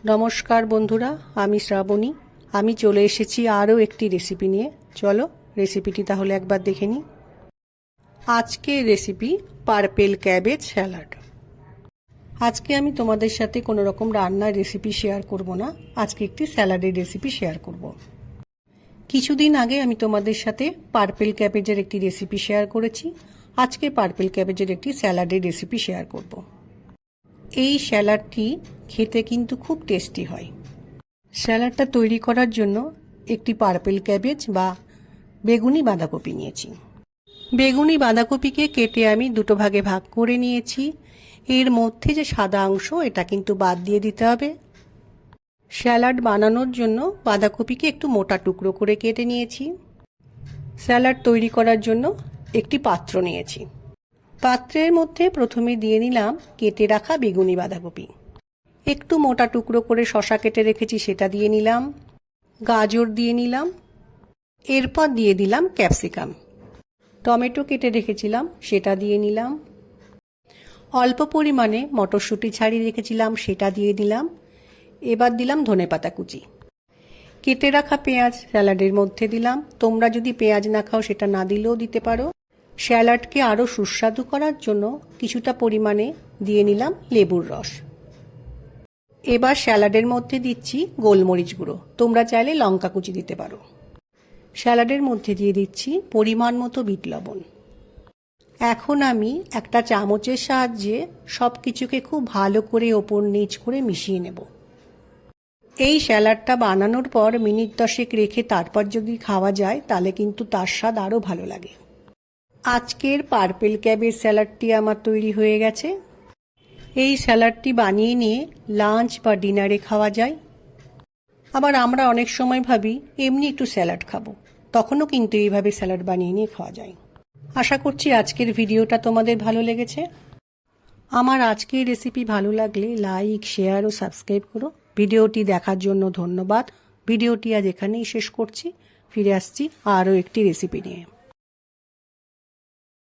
নমস্কার বন্ধুরা, আমি শ্রাবণী। আমি চলে এসেছি আরও একটি রেসিপি নিয়ে। চলো রেসিপিটি তাহলে একবার দেখে নিই। আজকের রেসিপি পার্পেল ক্যাবেজ স্যালাড। আজকে আমি তোমাদের সাথে কোনো রকম রান্নার রেসিপি শেয়ার করব না, আজকে একটি স্যালাডের রেসিপি শেয়ার করব। কিছুদিন আগে আমি তোমাদের সাথে পার্পেল ক্যাবেজের একটি রেসিপি শেয়ার করেছি। আজকে পার্পেল ক্যাবেজের একটি স্যালাডের রেসিপি শেয়ার করব। এই স্যালাডটি খেতে কিন্তু খুব টেস্টি হয়। স্যালাডটা তৈরি করার জন্য একটি পার্পেল ক্যাবেজ বা বেগুনি বাঁধাকপি নিয়েছি। বেগুনি বাঁধাকপিকে কেটে আমি দুটো ভাগে ভাগ করে নিয়েছি। এর মধ্যে যে সাদা অংশ, এটা কিন্তু বাদ দিয়ে দিতে হবে। স্যালাড বানানোর জন্য বাঁধাকপিকে একটু মোটা টুকরো করে কেটে নিয়েছি। স্যালাড তৈরি করার জন্য একটি পাত্র নিয়েছি। পাত্রের মধ্যে প্রথমে দিয়ে নিলাম কেটে রাখা বেগুনি বাঁধাকপি। একটু মোটা টুকরো করে শসা কেটে রেখেছি, সেটা দিয়ে নিলাম। গাজর দিয়ে নিলাম। এরপর দিয়ে দিলাম ক্যাপসিকাম। টমেটো কেটে রেখেছিলাম, সেটা দিয়ে নিলাম। অল্প পরিমাণে মটরশুঁটি ছাড়িয়ে রেখেছিলাম, সেটা দিয়ে দিলাম। এবার দিলাম ধনেপাতা কুচি। কেটে রাখা পেঁয়াজ স্যালাডের মধ্যে দিলাম। তোমরা যদি পেঁয়াজ না খাও সেটা না দিলেও দিতে পারো। স্যালাডকে আরও সুস্বাদু করার জন্য কিছুটা পরিমাণে দিয়ে নিলাম লেবুর রস। এবার স্যালাডের মধ্যে দিচ্ছি গোলমরিচ গুঁড়ো, তোমরা চাইলে লঙ্কা কুচি দিতে পারো। স্যালাডের মধ্যে দিয়ে দিচ্ছি পরিমাণ মতো বিট লবণ। এখন আমি একটা চামচের সাহায্যে সব কিছুকে খুব ভালো করে ওপর নিচ করে মিশিয়ে নেব। এই স্যালাডটা বানানোর পর মিনিট 10 রেখে তারপর যদি খাওয়া যায় তাহলে কিন্তু তার স্বাদ আরও ভালো লাগে। আজকের পার্পেল ক্যাবেজ স্যালাডটি আমার তৈরি হয়ে গেছে। এই স্যালাডটি বানিয়ে নিয়ে লাঞ্চ বা ডিনারে খাওয়া যায়। আবার আমরা অনেক সময় ভাবি এমনি একটু স্যালাড খাবো, তখনও কিন্তু এইভাবে স্যালাড বানিয়ে নিয়ে খাওয়া যায়। আশা করছি আজকের ভিডিওটা তোমাদের ভালো লেগেছে। আমার আজকের রেসিপি ভালো লাগলে লাইক, শেয়ার ও সাবস্ক্রাইব করো। ভিডিওটি দেখার জন্য ধন্যবাদ। ভিডিওটি আজ এখানেই শেষ করছি। ফিরে আসছি আরও একটি রেসিপি নিয়ে।